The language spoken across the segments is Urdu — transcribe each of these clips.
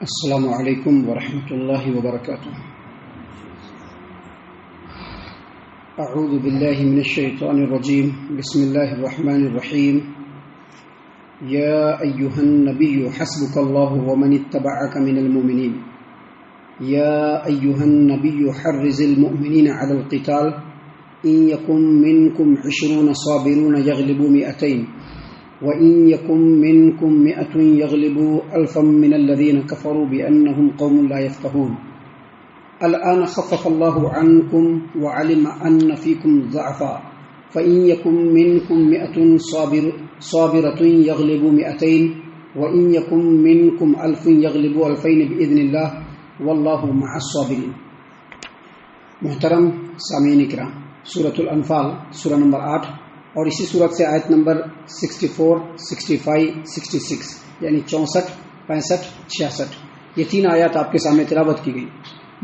السلام علیکم ورحمۃ اللہ وبرکاتہ۔ اعوذ باللہ من الشیطان الرجیم، بسم اللہ الرحمن الرحیم۔ یا ایہا النبی حسبک اللہ ومن اتبعک من المؤمنین۔ یا ایہا النبی حرض المؤمنین علی القتال ان یکن منکم 20 صابرون یغلبوا 200 وَإِن يَكُن مِّنكُم 100 يَغْلِبُوا أَلْفًا مِّنَ الَّذِينَ كَفَرُوا بِأَنَّهُمْ قَوْمٌ لَّا يَفْقَهُونَ الْآنَ خَفَّفَ اللَّهُ عَنكُمْ وَعَلِمَ أَنَّ فِيكُمْ ضَعْفًا فَإِن يَكُن مِّنكُم 100 صَابِرَةٌ يَغْلِبُوا 200 وَإِن يَكُن مِّنكُمْ 1000 يَغْلِبُوا 2000 بِإِذْنِ اللَّهِ وَاللَّهُ مَعَ الصَّابِرِينَ۔ محترم سامعین کرام، سورۃ الانفال سورہ نمبر 8 اور اسی صورت سے آیت نمبر 64، 65، 66 یعنی 64، 65، 66 یہ تین آیات آپ کے سامنے تلاوت کی گئی۔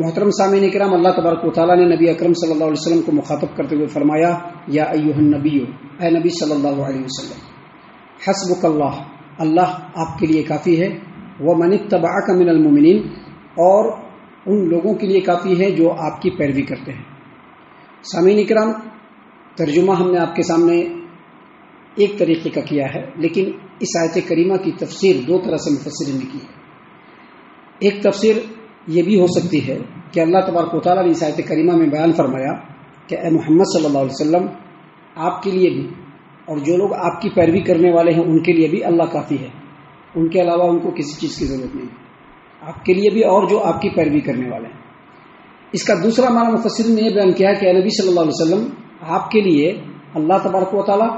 محترم سامعین کرام، اللہ تبارک و تعالیٰ نے نبی اکرم صلی اللہ علیہ وسلم کو مخاطب کرتے ہوئے فرمایا، یا ایھا النبی، اے نبی صلی اللہ علیہ وسلم، حسبک اللہ، اللہ آپ کے لیے کافی ہے، ومن اتبعک من المؤمنین، اور ان لوگوں کے لیے کافی ہے جو آپ کی پیروی کرتے ہیں۔ سامعین کرام، ترجمہ ہم نے آپ کے سامنے ایک طریقے کا کیا ہے، لیکن اس آیت کریمہ کی تفسیر دو طرح سے مفسرین نے کی ہے۔ ایک تفسیر یہ بھی ہو سکتی ہے کہ اللہ تبارک و تعالیٰ نے اس آیت کریمہ میں بیان فرمایا کہ اے محمد صلی اللہ علیہ وسلم، آپ کے لیے بھی اور جو لوگ آپ کی پیروی کرنے والے ہیں ان کے لیے بھی اللہ کافی ہے، ان کے علاوہ ان کو کسی چیز کی ضرورت نہیں، آپ کے لیے بھی اور جو آپ کی پیروی کرنے والے ہیں۔ اس کا دوسرا معنی مفسرین نے یہ بیان کیا کہ اے نبی صلی اللہ علیہ وسلم، آپ کے لیے اللہ تبارک و تعالیٰ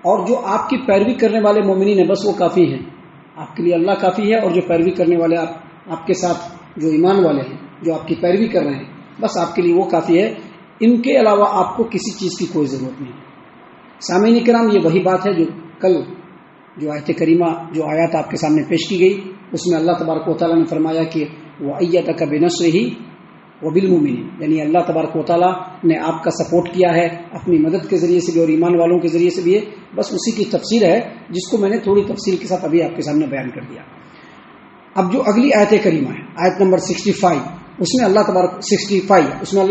اور جو آپ کی پیروی کرنے والے مومنین ہیں بس وہ کافی ہیں۔ آپ کے لیے اللہ کافی ہے، اور جو پیروی کرنے والے آپ کے ساتھ جو ایمان والے ہیں، جو آپ کی پیروی کر رہے ہیں، بس آپ کے لیے وہ کافی ہے، ان کے علاوہ آپ کو کسی چیز کی کوئی ضرورت نہیں۔ سامعین کرام، یہ وہی بات ہے جو کل جو آیت کریمہ جو آیات آپ کے سامنے پیش کی گئی اس میں اللہ تبارک و تعالیٰ نے فرمایا کہ وَأَيَّدَكَ بِنَصْرِهِ وَبِالْمُؤْمِنِينَ، یعنی اللہ تبارک و تعالیٰ نے آپ کا سپورٹ کیا ہے اپنی مدد کے ذریعے سے بھی اور ایمان والوں کے ذریعے سے بھی ہے۔ بس اسی کی تفسیر ہے جس کو میں نے تھوڑی تفصیل کے ساتھ ابھی آپ کے سامنے بیان کر دیا۔ اب جو اگلی آیت کریمہ ہے، آیت نمبر 65، اس میں اللہ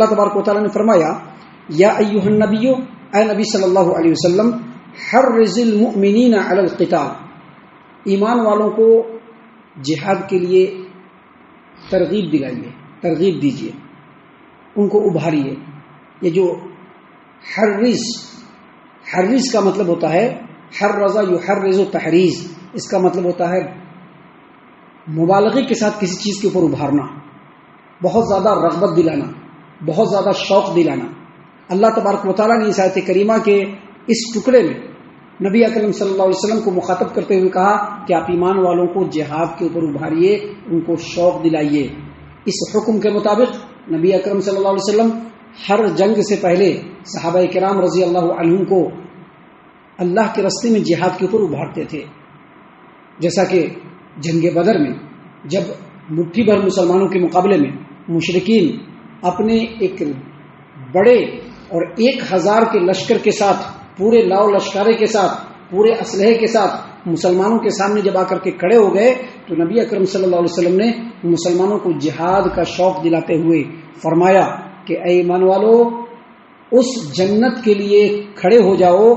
تبارک و تعالیٰ نے فرمایا، یا ایھا النبی، اے نبی صلی اللہ علیہ وسلم، حرض المؤمنین علی القتال، ایمان والوں کو جہاد کے لیے ترغیب دلائیے، ترغیب دیجیے، ان کو ابھاریے۔ یہ جو حرز کا مطلب ہوتا ہے حرز یحرز تحریز، اس کا مطلب ہوتا ہے مبالغے کے ساتھ کسی چیز کے اوپر ابھارنا، بہت زیادہ رغبت دلانا، بہت زیادہ شوق دلانا۔ اللہ تبارک و تعالیٰ نے اس آیت کریمہ کے اس ٹکڑے میں نبی اکرم صلی اللہ علیہ وسلم کو مخاطب کرتے ہوئے کہا کہ آپ ایمان والوں کو جہاد کے اوپر ابھاریے، ان کو شوق دلائیے۔ اس حکم کے مطابق نبی اکرم صلی اللہ علیہ وسلم ہر جنگ سے پہلے صحابہ کرام رضی اللہ عنہم کو اللہ کے راستے میں جہاد کے اوپر ابھارتے تھے۔ جیسا کہ جنگ بدر میں جب مٹھی بھر مسلمانوں کے مقابلے میں مشرکین اپنے ایک بڑے اور 1000 کے لشکر کے ساتھ، پورے لاؤ لشکارے کے ساتھ، پورے اسلحے کے ساتھ مسلمانوں کے سامنے جب آ کر کے کھڑے ہو گئے تو نبی اکرم صلی اللہ علیہ وسلم نے مسلمانوں کو جہاد کا شوق دلاتے ہوئے فرمایا کہ اے ایمان والو، اس جنت کے لیے کھڑے ہو جاؤ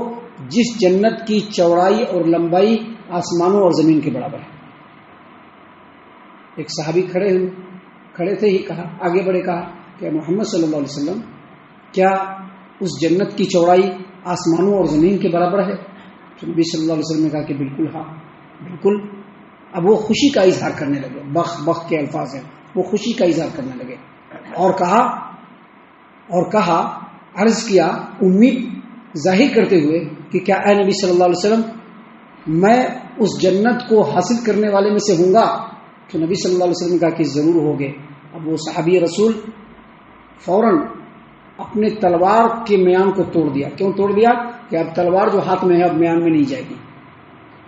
جس جنت کی چوڑائی اور لمبائی آسمانوں اور زمین کے برابر ہے۔ ایک صحابی کھڑے تھے ہی کہا، آگے بڑھے کہا کہ محمد صلی اللہ علیہ وسلم، کیا اس جنت کی چوڑائی آسمانوں اور زمین کے برابر ہے؟ تو نبی صلی اللہ علیہ وسلم نے کہا کہ بالکل، ہاں بالکل۔ اب وہ خوشی کا اظہار کرنے لگے، بخ کے الفاظ ہیں، وہ خوشی کا اظہار کرنے لگے اور کہا عرض کیا امید ظاہر کرتے ہوئے کہ کیا اے نبی صلی اللہ علیہ وسلم، میں اس جنت کو حاصل کرنے والے میں سے ہوں گا؟ تو نبی صلی اللہ علیہ وسلم نے کہا کہ ضرور ہوگے۔ اب وہ صحابی رسول فوراً اپنے تلوار کے میان کو توڑ دیا۔ کیوں توڑ دیا؟ کہ اب تلوار جو ہاتھ میں ہے اب میان میں نہیں جائے گی،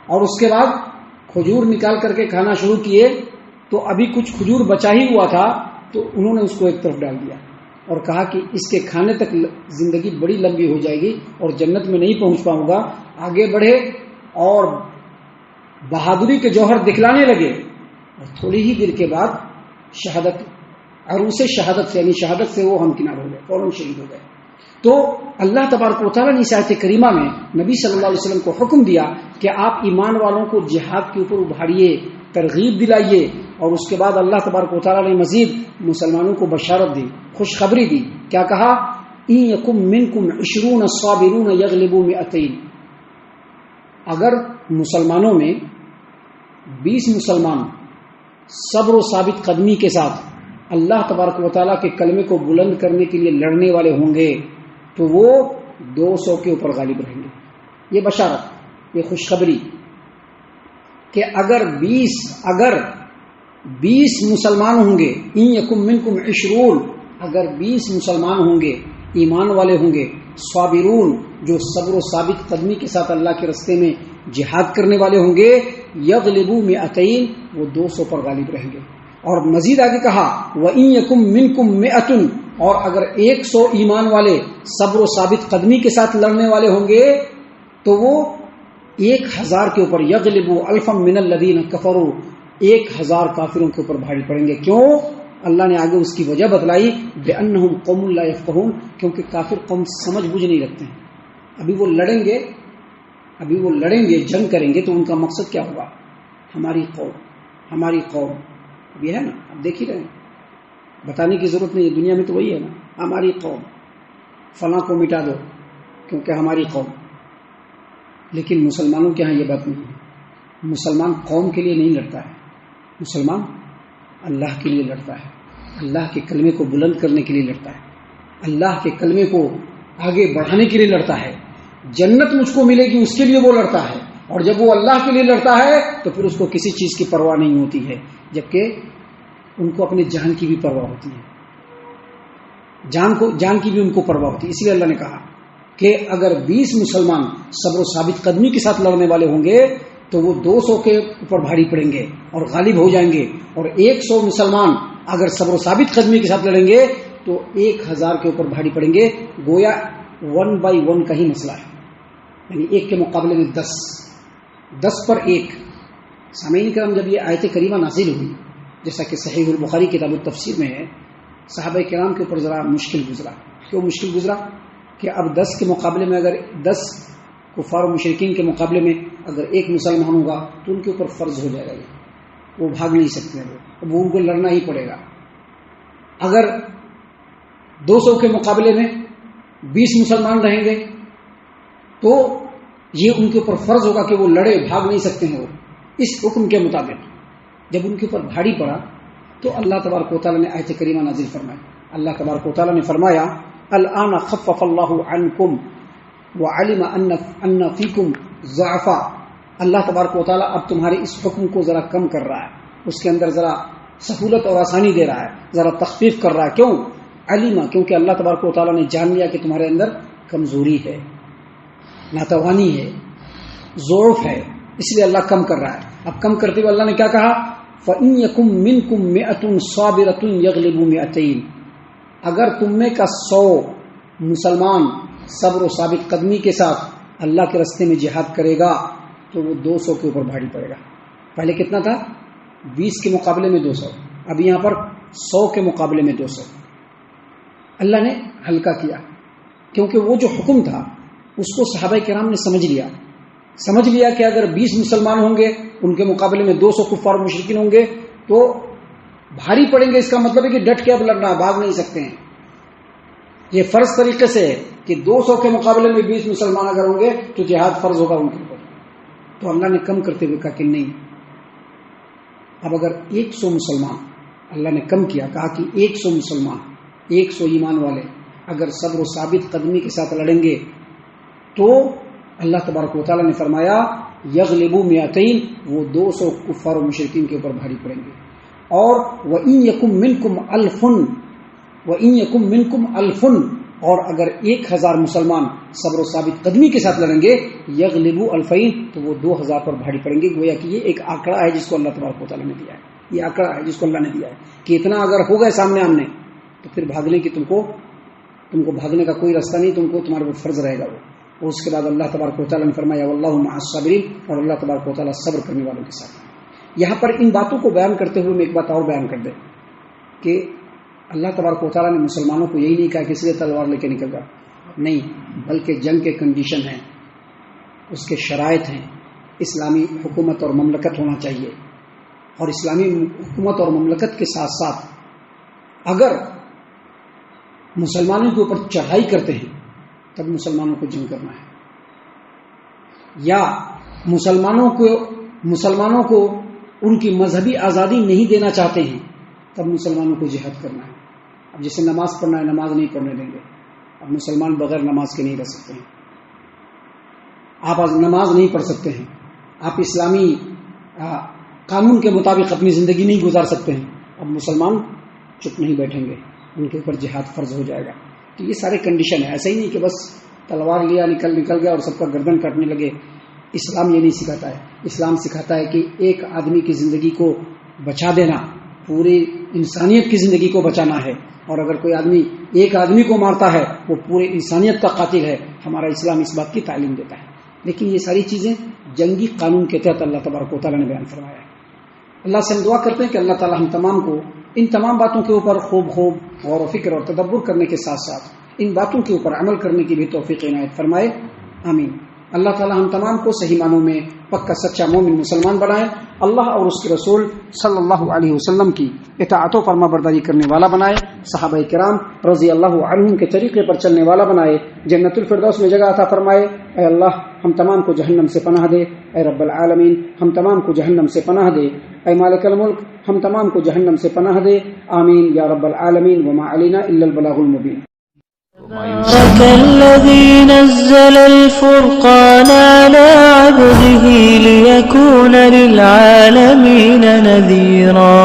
اور اس کے بعد کھجور نکال کر کے کھانا شروع کیے تو ابھی کچھ کھجور بچا ہی ہوا تھا تو انہوں نے اس کو ایک طرف ڈال دیا اور کہا کہ اس کے کھانے تک زندگی بڑی لمبی ہو جائے گی اور جنت میں نہیں پہنچ پاؤں گا۔ آگے بڑھے اور بہادری کے جوہر دکھلانے لگے اور تھوڑی ہی دیر کے بعد شہادت، عروس شہادت سے یعنی شہادت سے وہ ہمکنار ہو گئے، فوراً شہید ہو گئے۔ تو اللہ تبارک و تعالیٰ نے اس آیت کریمہ میں نبی صلی اللہ علیہ وسلم کو حکم دیا کہ آپ ایمان والوں کو جہاد کے اوپر ابھاریے، ترغیب دلائیے، اور اس کے بعد اللہ تبارک و تعالیٰ نے مزید مسلمانوں کو بشارت دی، خوشخبری دی۔ کیا کہا؟ ان یکم منکم 20 صابرون یغلبوا 200، اگر مسلمانوں میں 20 مسلمان صبر و ثابت قدمی کے ساتھ اللہ تبارک و تعالیٰ کے کلمے کو بلند کرنے کے لیے لڑنے والے ہوں گے تو وہ 200 کے اوپر غالب رہیں گے۔ یہ بشارت، یہ خوشخبری کہ اگر 20 مسلمان ہوں گے، ان یکم منکم 20، اگر 20 مسلمان ہوں گے، ایمان والے ہوں گے، صابرون جو صبر و ثابت قدمی کے ساتھ اللہ کے راستے میں جہاد کرنے والے ہوں گے، یغلبوا 200، وہ 200 پر غالب رہیں گے۔ اور مزید آگے کہا وَإِن يَكُن مِّنكُم 100، اور اگر 100 ایمان والے صبر و ثابت قدمی کے ساتھ لڑنے والے ہوں گے تو وہ 1000 کے اوپر، یغلبوا الفا من الذین کفروا، 1000 کافروں کے اوپر بھاری پڑیں گے۔ کیوں؟ اللہ نے آگے اس کی وجہ بتلائی، بِأَنَّهُمْ قَوْمٌ لَا يَفْقَهُونَ، کیونکہ کافر قوم سمجھ بوجھ نہیں رکھتے ہیں۔ ابھی وہ لڑیں گے، جنگ کریں گے تو ان کا مقصد کیا ہوگا؟ ہماری قوم اب یہ ہے نا، اب دیکھ ہی رہے ہیں، بتانے کی ضرورت نہیں ہے، دنیا میں تو وہی ہے نا، ہماری قوم، فلاں کو مٹا دو کیونکہ ہماری قوم۔ لیکن مسلمانوں کے ہاں یہ بات نہیں ہے، مسلمان قوم کے لیے نہیں لڑتا ہے، مسلمان اللہ کے لیے لڑتا ہے، اللہ کے کلمے کو بلند کرنے کے لیے لڑتا ہے، اللہ کے کلمے کو آگے بڑھانے کے لیے لڑتا ہے، جنت مجھ کو ملے گی اس کے لیے وہ لڑتا ہے۔ اور جب وہ اللہ کے لیے لڑتا ہے تو پھر اس کو کسی چیز کی پرواہ نہیں ہوتی ہے، جبکہ ان کو اپنے جان کی بھی پرواہ ہوتی ہے، جان کی بھی ان کو پرواہ ہوتی ہے۔ اس لیے اللہ نے کہا کہ اگر 20 مسلمان صبر و ثابت قدمی کے ساتھ لڑنے والے ہوں گے تو وہ 200 کے اوپر بھاری پڑیں گے اور غالب ہو جائیں گے، اور 100 مسلمان اگر صبر و ثابت قدمی کے ساتھ لڑیں گے تو 1000 کے اوپر بھاری پڑیں گے۔ گویا 1 by 1 کا ہی مسئلہ ہے، یعنی 1 کے مقابلے میں 10 پر 1۔ سامعین کرام، جب یہ آیت کریمہ نازل ہوئی، جیسا کہ صحیح البخاری کتاب التفسیر میں ہے، صحابہ کرام کے اوپر ذرا مشکل گزرا۔ کیوں مشکل گزرا؟ کہ اب 10 کے مقابلے میں، اگر 10 کفار و مشرکین کے مقابلے میں اگر 1 مسلمان ہوگا تو ان کے اوپر فرض ہو جائے گا، وہ بھاگ نہیں سکتے، وہ ان کو لڑنا ہی پڑے گا۔ اگر 200 کے مقابلے میں 20 مسلمان رہیں گے تو یہ ان کے اوپر فرض ہوگا کہ وہ لڑے، بھاگ نہیں سکتے ہیں وہ۔ اس حکم کے مطابق جب ان کے اوپر بھاری پڑا تو اللہ تبارک و تعالیٰ نے آیت کریمہ نازل فرمائی۔ اللہ تبارک و تعالیٰ نے فرمایا الآن خفف اللہ عنکم وعلم ان فیکم ضعفا، اللہ تبارک و تعالیٰ اب تمہارے اس حکم کو ذرا کم کر رہا ہے، اس کے اندر ذرا سہولت اور آسانی دے رہا ہے، ذرا تخفیف کر رہا ہے۔ کیوں؟ علما، کیونکہ اللہ تبارک و تعالیٰ نے جان لیا کہ تمہارے اندر کمزوری ہے، ناتوانی ہے، ضعف ہے، اس لیے اللہ کم کر رہا ہے۔ اب کم کرتے ہوئے اللہ نے کیا کہا؟ فَإِن يَكُن مِّنكُم 100 صَابِرَةٌ يَغْلِبُوا 200، اگر تم میں کا 100 مسلمان صبر و ثابت قدمی کے ساتھ اللہ کے راستے میں جہاد کرے گا تو وہ 200 کے اوپر بھاری پڑے گا۔ پہلے کتنا تھا؟ 20 کے مقابلے میں 200، اب یہاں پر 100 کے مقابلے میں 200۔ اللہ نے ہلکا کیا کیونکہ وہ جو حکم تھا اس کو صحابہ کرام نے سمجھ لیا کہ اگر 20 مسلمان ہوں گے ان کے مقابلے میں 200 کفار و مشرکین ہوں گے تو بھاری پڑیں گے، اس کا مطلب ہے کہ ڈٹ کے اب لڑنا، بھاگ نہیں سکتے ہیں۔ یہ فرض طریقے سے ہے کہ 200 کے مقابلے میں 20 مسلمان اگر ہوں گے تو جہاد فرض ہوگا ان کے اوپر۔ تو اللہ نے کم کرتے ہوئے کہا کہ نہیں، اب اگر 100 مسلمان، اللہ نے کم کیا، کہا کہ 100 مسلمان، 100 ایمان والے اگر صبر و ثابت قدمی کے ساتھ لڑیں گے تو اللہ تبارک و تعالیٰ نے فرمایا یغلبوا 200، وہ 200 کفار و مشرکین کے اوپر بھاری پڑیں گے۔ اور وَإِن يَكُن مِّنكُمْ أَلْفٌ، اور اگر 1000 مسلمان صبر و ثابت قدمی کے ساتھ لڑیں گے یغلبوا 2000، تو وہ 2000 پر بھاری پڑیں گے۔ گویا کہ یہ ایک آنکڑا ہے جس کو اللہ تبارک و تعالیٰ نے دیا ہے، یہ آنکڑا ہے جس کو اللہ نے دیا ہے کہ اتنا اگر ہو گئے سامنے آمنے تو پھر بھاگنے کی تم کو بھاگنے کا کوئی راستہ نہیں، تمہارے اوپر فرض رہے گا وہ۔ اور اس کے بعد اللہ تبارک و تعالیٰ نے فرمایا واللہ مع الصابرین، اور اللہ تبارک و تعالیٰ صبر کرنے والوں کے ساتھ۔ یہاں پر ان باتوں کو بیان کرتے ہوئے میں ایک بات اور بیان کر دیں کہ اللہ تبارک و تعالیٰ نے مسلمانوں کو یہی نہیں کہا کہ سیدھے تلوار لے کے نکل جا، نہیں، بلکہ جنگ کے کنڈیشن ہیں، اس کے شرائط ہیں، اسلامی حکومت اور مملکت ہونا چاہیے، اور اسلامی حکومت اور مملکت کے ساتھ ساتھ اگر مسلمانوں کے اوپر چڑھائی کرتے ہیں تب مسلمانوں کو جنگ کرنا ہے، یا مسلمانوں کو ان کی مذہبی آزادی نہیں دینا چاہتے ہیں تب مسلمانوں کو جہاد کرنا ہے۔ اب جسے نماز پڑھنا ہے نماز نہیں پڑھنے دیں گے، اب مسلمان بغیر نماز کے نہیں رہ سکتے ہیں، آپ نماز نہیں پڑھ سکتے ہیں، آپ اسلامی قانون کے مطابق اپنی زندگی نہیں گزار سکتے ہیں، اب مسلمان چپ نہیں بیٹھیں گے، ان کے اوپر جہاد فرض ہو جائے گا۔ تو یہ سارے کنڈیشن ہے، ایسا ہی نہیں کہ بس تلوار لیا نکل گیا اور سب کا گردن کاٹنے لگے۔ اسلام یہ نہیں سکھاتا ہے، اسلام سکھاتا ہے کہ ایک آدمی کی زندگی کو بچا دینا پوری انسانیت کی زندگی کو بچانا ہے، اور اگر کوئی آدمی ایک آدمی کو مارتا ہے وہ پورے انسانیت کا قاتل ہے۔ ہمارا اسلام اس بات کی تعلیم دیتا ہے، لیکن یہ ساری چیزیں جنگی قانون کے تحت اللہ تبارک و تعالیٰ نے بیان فرمایا ہے۔ اللہ سے ہم دعا کرتے ہیں کہ اللہ تعالیٰ ہم تمام کو ان تمام باتوں کے اوپر خوب غور و فکر اور تدبر کرنے کے ساتھ ساتھ ان باتوں کے اوپر عمل کرنے کی بھی توفیق عنایت فرمائے، آمین۔ اللہ تعالیٰ ہم تمام کو صحیح معنوں میں پکا سچا مومن مسلمان بنائے، اللہ اور اس کے رسول صلی اللہ علیہ وسلم کی اطاعت و فرما برداری کرنے والا بنائے، صحابہ کرام رضی اللہ عنہم کے طریقے پر چلنے والا بنائے، جنت الفردوس میں جگہ عطا فرمائے۔ اے اللہ ہم تمام کو جہنم سے پناہ دے، اے رب العالمین ہم تمام کو جہنم سے پناہ دے، اے مالک الملک ہم تمام کو جہنم سے پناہ دے، آمین یا رب العالمین۔ وما علینا الا البلاغ المبین۔ الذي نزل الفرقان على عبده ليكون للعالمين نذيرا